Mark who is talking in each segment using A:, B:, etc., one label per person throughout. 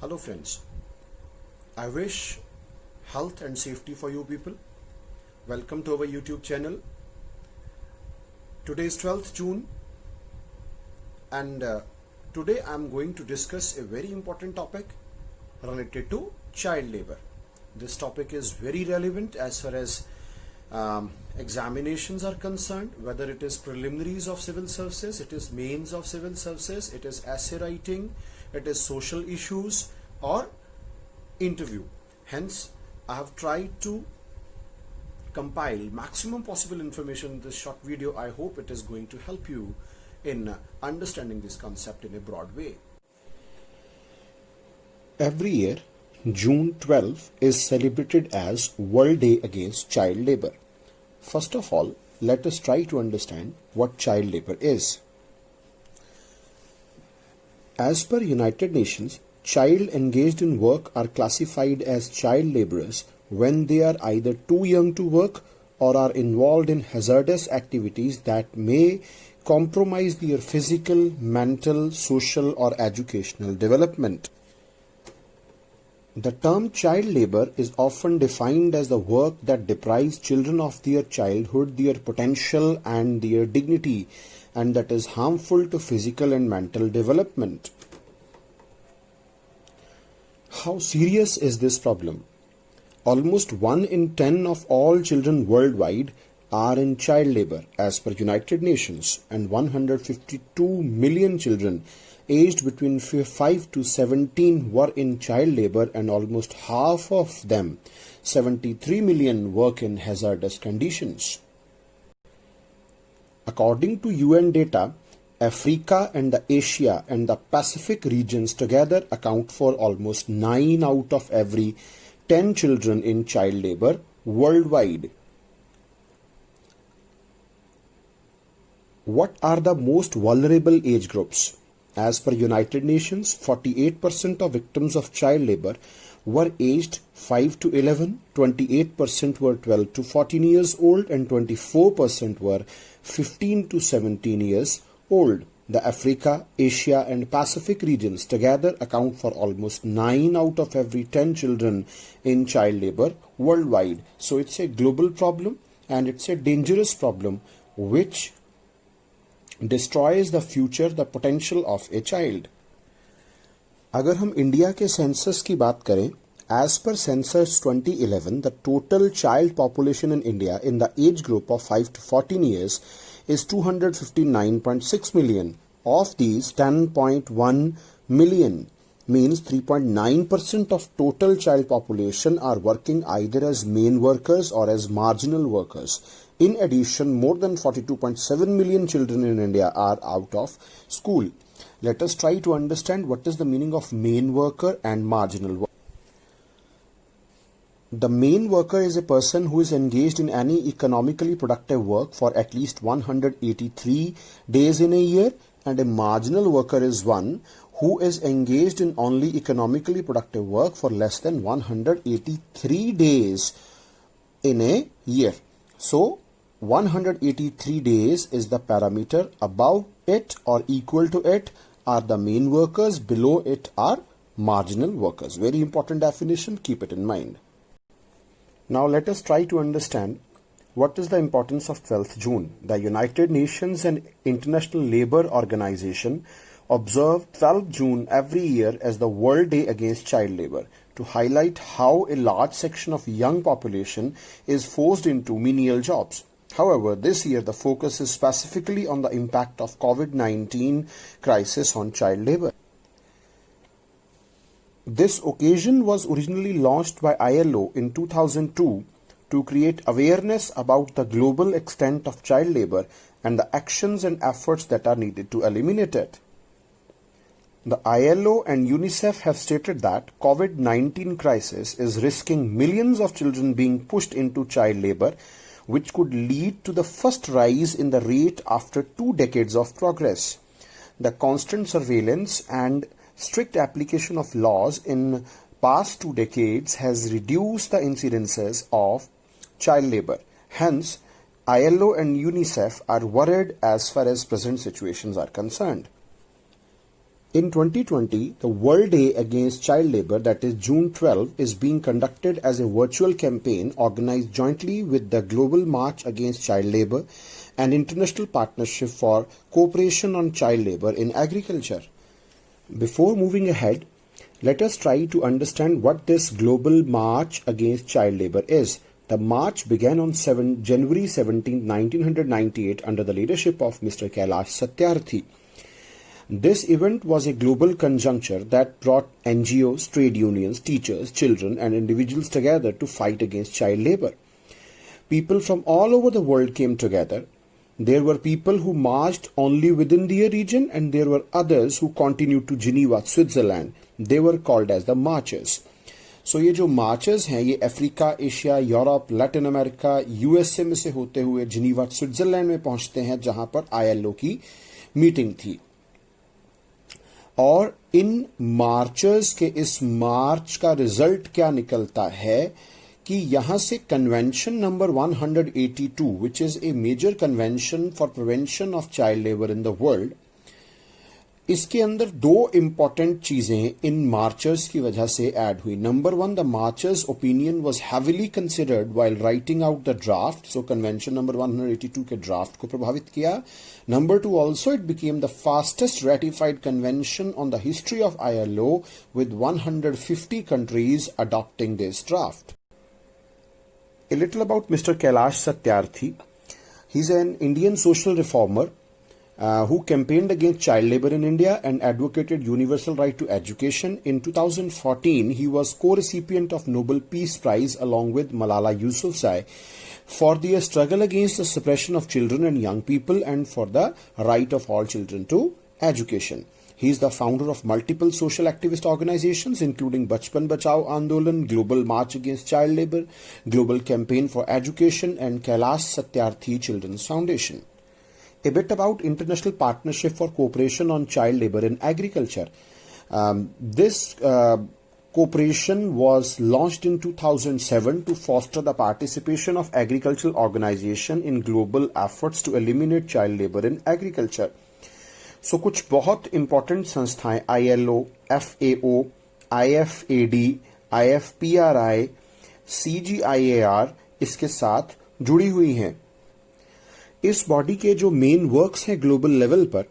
A: Hello friends, I wish health and safety for you people. Welcome to our YouTube channel. Today is 12th June and today I am going to discuss a very important topic related to child labor. This topic is very relevant as far as examinations are concerned, whether it is preliminaries of civil services, it is mains of civil services, it is essay writing, it is social issues or interview. Hence, I have tried to compile maximum possible information in this short video. I hope it is going to help you in understanding this concept in a broad way. Every year, June 12 is celebrated as World Day Against Child Labor. First of all, let us try to understand what child labor is. As per United Nations, child engaged in work are classified as child laborers when they are either too young to work or are involved in hazardous activities that may compromise their physical, mental, social or educational development. The term child labor is often defined as the work that deprives children of their childhood, their potential and their dignity, and that is harmful to physical and mental development. How serious is this problem? Almost 1 in 10 of all children worldwide are in child labor as per United Nations, and 152 million children aged between 5 to 17 were in child labor, and almost half of them, 73 million, work in hazardous conditions. According to UN data, Africa and the Asia and the Pacific regions together account for almost 9 out of every 10 children in child labor worldwide. What are the most vulnerable age groups? As per United Nations, 48% of victims of child labor were aged 5 to 11, 28% were 12 to 14 years old, and 24% were 15 to 17 years old. The Africa, Asia and Pacific regions together account for almost 9 out of every 10 children in child labor worldwide. So it's a global problem and it's a dangerous problem which destroys the future, the potential of a child. अगर हम India के census की बात करें, as per census 2011, the total child population in India in the age group of 5 to 14 years is 259.6 million. Of these, 10.1 million, means 3.9% of total child population, are working either as main workers or as marginal workers. In addition, more than 42.7 million children in India are out of school. Let us try to understand what is the meaning of main worker and marginal worker. The main worker is a person who is engaged in any economically productive work for at least 183 days in a year, and a marginal worker is one who is engaged in only economically productive work for less than 183 days in a year. So 183 days is the parameter. Above it or equal to it are the main workers, below it are marginal workers. Very important definition, keep it in mind. Now let us try to understand what is the importance of 12th June. The United Nations and International Labour Organization observe 12th June every year as the World Day Against Child Labor to highlight how a large section of young population is forced into menial jobs. However, this year the focus is specifically on the impact of COVID-19 crisis on child labor. This occasion was originally launched by ILO in 2002 to create awareness about the global extent of child labor and the actions and efforts that are needed to eliminate it. The ILO and UNICEF have stated that COVID-19 crisis is risking millions of children being pushed into child labor, which could lead to the first rise in the rate after 2 decades of progress. The constant surveillance and strict application of laws in past 2 decades has reduced the incidences of child labor. Hence, ILO and UNICEF are worried as far as present situations are concerned. In 2020, the World Day Against Child Labour, that is June 12, is being conducted as a virtual campaign organized jointly with the Global March Against Child Labour and International Partnership for Cooperation on Child Labour in Agriculture. Before moving ahead, let us try to understand what this Global March Against Child Labour is. The march began on January 17, 1998 under the leadership of Mr. Kailash Satyarthi. This event was a global conjuncture that brought NGOs, trade unions, teachers, children and individuals together to fight against child labour. People from all over the world came together. There were people who marched only within their region and there were others who continued to Geneva, Switzerland. They were called as the marchers. So ये जो marchers हैं ये Africa, Asia, Europe, Latin America, USA में से होते हुए Geneva, Switzerland में पहुंचते हैं जहां पर ILO की मीटिंग थी. और इन मार्चर्स के इस मार्च का रिजल्ट क्या निकलता है कि यहां से convention number 182 which is a major convention for prevention of child labour in the world, इसके अंदर दो इंपॉर्टेंट चीजें इन मार्चर्स की वजह से ऐड हुई. Number one, the marchers opinion was heavily considered while writing out the draft. So convention number 182 के draft को प्रभावित किया. Number two, also it became the fastest ratified convention on the history of ILO with 150 countries adopting this draft. A little about Mr. Kailash Satyarthi. He's an Indian social reformer who campaigned against child labor in India and advocated universal right to education. In 2014, he was co-recipient of Nobel Peace Prize along with Malala Yousafzai for their struggle against the suppression of children and young people and for the right of all children to education. He is the founder of multiple social activist organizations including Bachpan Bachao Andolan, Global March Against Child Labour, Global Campaign for Education and Kailash Satyarthi Children's Foundation. A bit about International Partnership for Cooperation on Child Labour in Agriculture. This cooperation was launched in 2007 to foster the participation of agricultural organizations in global efforts to eliminate child labor in agriculture. So कुछ बहुत important संस्थाएं ILO, FAO, IFAD, IFPRI, CGIAR इसके साथ जुड़ी हुई हैं. इस body के जो मेन वर्क्स हैं ग्लोबल लेवल पर,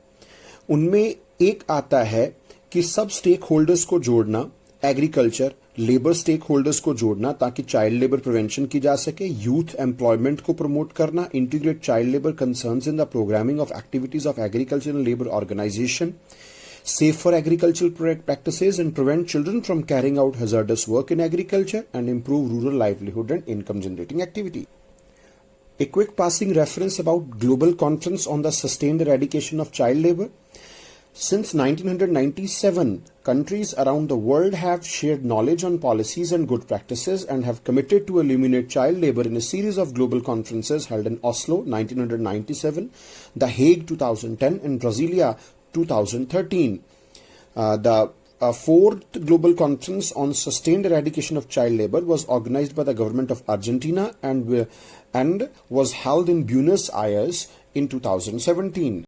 A: उनमें एक आता है कि सब स्टेक होल्डर्स को जोड़ना, एग्रीकल्चर, लेबर स्टेक होल्डर्स को जोड़ना ताकि चाइल्ड लेबर प्रिवेंशन की जा सके, यूथ एम्प्लॉयमेंट को प्रमोट करना, integrate child labour concerns in the programming of activities of agriculture and labour organisation, safe for agricultural practices and prevent children from carrying out hazardous work in agriculture and improve rural livelihood and income generating activity. A quick passing reference about Global Conference on the Sustained Eradication of Child Labour. Since 1997, countries around the world have shared knowledge on policies and good practices and have committed to eliminate child labour in a series of global conferences held in Oslo 1997, The Hague 2010 and Brasilia 2013. The fourth global conference on sustained eradication of child labour was organized by the government of Argentina and was held in Buenos Aires in 2017.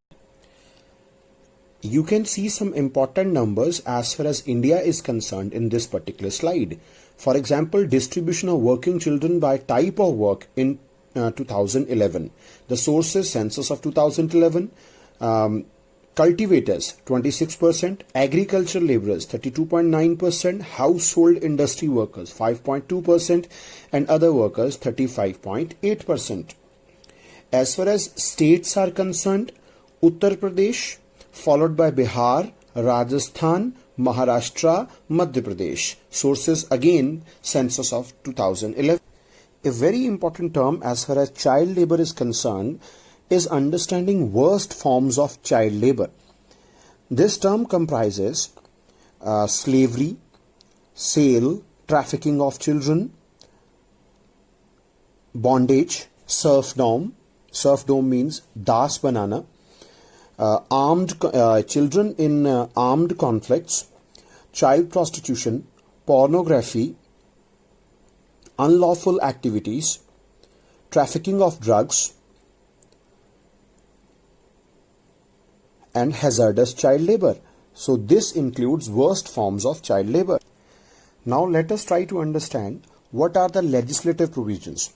A: You can see some important numbers as far as India is concerned in this particular slide. For example, distribution of working children by type of work in 2011. The sources: census of 2011, cultivators 26%, agricultural laborers 32.9%, household industry workers 5.2%, and other workers 35.8%. As far as states are concerned, Uttar Pradesh, followed by Bihar, Rajasthan, Maharashtra, Madhya Pradesh. Sources again, census of 2011. A very important term as far as child labor is concerned is understanding worst forms of child labor. This term comprises slavery, sale, trafficking of children, bondage, serfdom. Serfdom means das banana. Children in armed conflicts, child prostitution, pornography, unlawful activities, trafficking of drugs, and hazardous child labor. So this includes worst forms of child labor. Now let us try to understand what are the legislative provisions.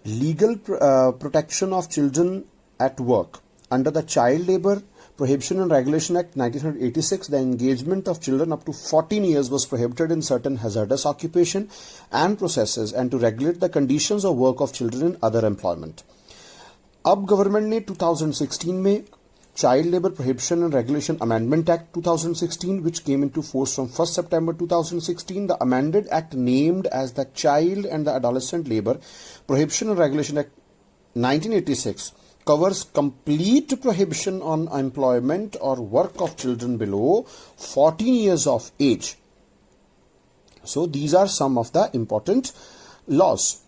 A: Legal protection of children at work. Under the Child Labor Prohibition and Regulation Act 1986, the engagement of children up to 14 years was prohibited in certain hazardous occupation and processes and to regulate the conditions of work of children in other employment. अब government ने 2016 में Child Labor Prohibition and Regulation Amendment Act 2016, which came into force from 1st September 2016, the amended act named as the Child and the Adolescent Labor Prohibition and Regulation Act 1986 covers complete prohibition on employment or work of children below 14 years of age. So these are some of the important laws.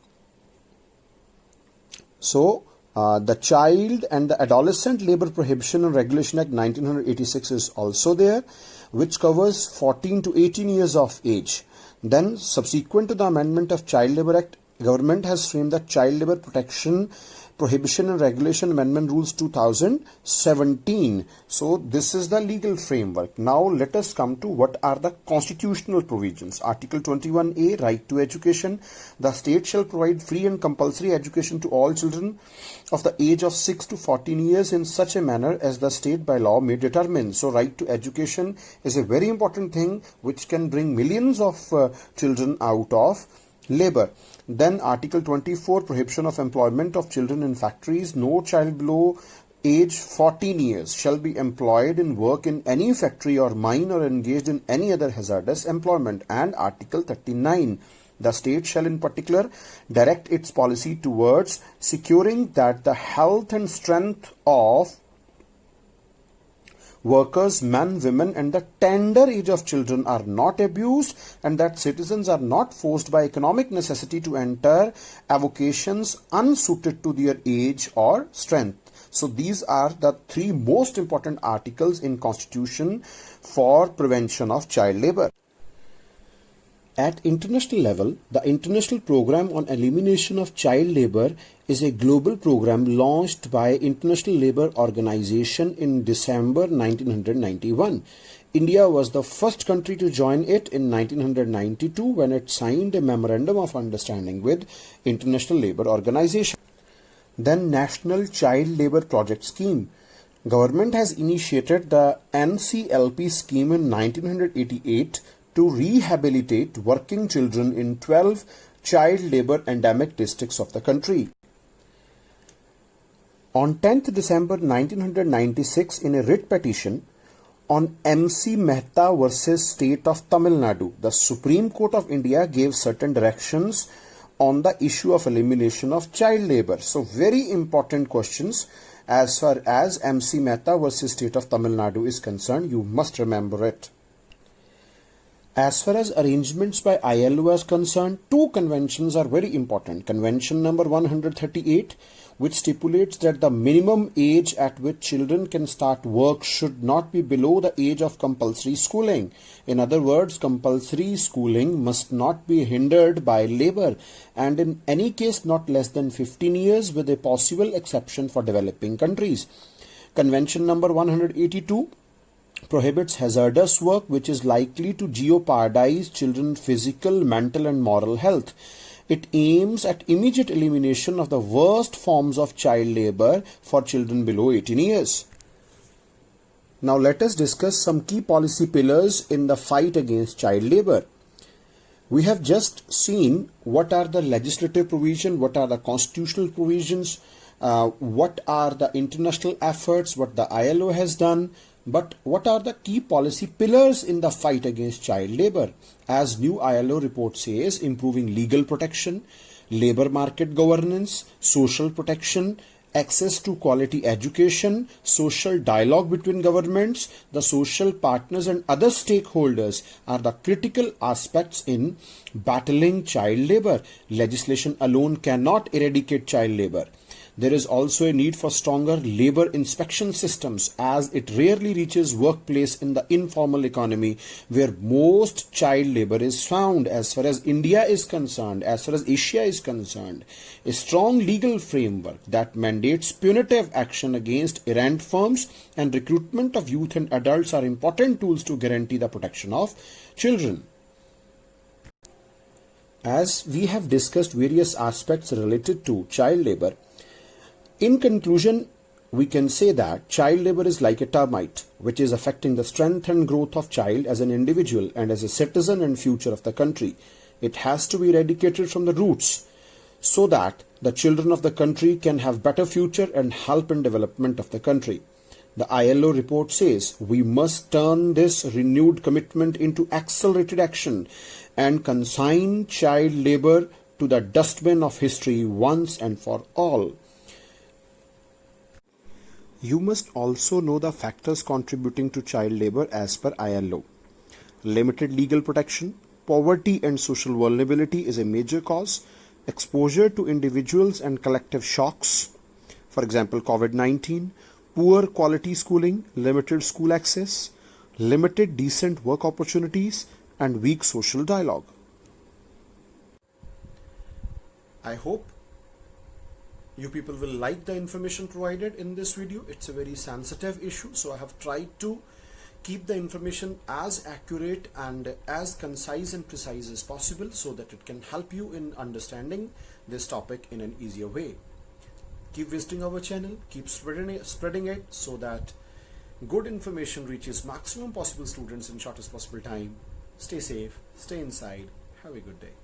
A: So the Child and the Adolescent Labor Prohibition and Regulation Act 1986 is also there, which covers 14 to 18 years of age. Then subsequent to the amendment of Child Labor Act, government has framed the Child Labor Prohibition and Regulation Amendment Rules 2017. So this is the legal framework. Now let us come to what are the constitutional provisions. Article 21A, right to education. The state shall provide free and compulsory education to all children of the age of 6 to 14 years in such a manner as the state by law may determine. So right to education is a very important thing which can bring millions of children out of labor. Then Article 24, prohibition of employment of children in factories. No child below age 14 years shall be employed in work in any factory or mine or engaged in any other hazardous employment. And Article 39, the state shall in particular direct its policy towards securing that the health and strength of workers, men, women, and the tender age of children are not abused, and that citizens are not forced by economic necessity to enter avocations unsuited to their age or strength. So these are the three most important articles in Constitution for prevention of child labor. At international level, the International Programme on Elimination of Child Labour is a global program launched by International Labour Organization in December 1991. India was the first country to join it in 1992 when it signed a Memorandum of Understanding with International Labour Organization. Then National Child Labour Project Scheme. Government has initiated the NCLP scheme in 1988 to rehabilitate working children in 12 child labor endemic districts of the country. On 10th December 1996, in a writ petition on MC Mehta versus State of Tamil Nadu, the Supreme Court of India gave certain directions on the issue of elimination of child labor. So very important questions as far as MC Mehta versus State of Tamil Nadu is concerned. You must remember it. As far as arrangements by ILO is concerned, two conventions are very important. Convention number 138, which stipulates that the minimum age at which children can start work should not be below the age of compulsory schooling. In other words, compulsory schooling must not be hindered by labor, and in any case not less than 15 years, with a possible exception for developing countries. Convention number 182 prohibits hazardous work which is likely to jeopardize children's physical, mental and moral health. It aims at immediate elimination of the worst forms of child labor for children below 18 years. Now let us discuss some key policy pillars in the fight against child labor. We have just seen what are the legislative provisions, what are the constitutional provisions, what are the international efforts, what the ILO has done. But what are the key policy pillars in the fight against child labor? As new ILO report says, improving legal protection, labor market governance, social protection, access to quality education, social dialogue between governments, the social partners and other stakeholders are the critical aspects in battling child labor. Legislation alone cannot eradicate child labor. There is also a need for stronger labor inspection systems, as it rarely reaches workplace in the informal economy where most child labor is found. As far as India is concerned, as far as Asia is concerned, a strong legal framework that mandates punitive action against errant firms and recruitment of youth and adults are important tools to guarantee the protection of children. As we have discussed various aspects related to child labor, in conclusion, we can say that child labor is like a termite, which is affecting the strength and growth of child as an individual and as a citizen and future of the country. It has to be eradicated from the roots so that the children of the country can have better future and help in development of the country. The ILO report says we must turn this renewed commitment into accelerated action and consign child labor to the dustbin of history once and for all. You must also know the factors contributing to child labor as per ILO. Limited legal protection, poverty and social vulnerability is a major cause. Exposure to individuals and collective shocks, for example COVID-19, poor quality schooling, limited school access, limited decent work opportunities, and weak social dialogue. I hope you people will like the information provided in this video. It's a very sensitive issue, so I have tried to keep the information as accurate and as concise and precise as possible so that it can help you in understanding this topic in an easier way. Keep visiting our channel, keep spreading it so that good information reaches maximum possible students in shortest possible time. Stay safe, stay inside, have a good day.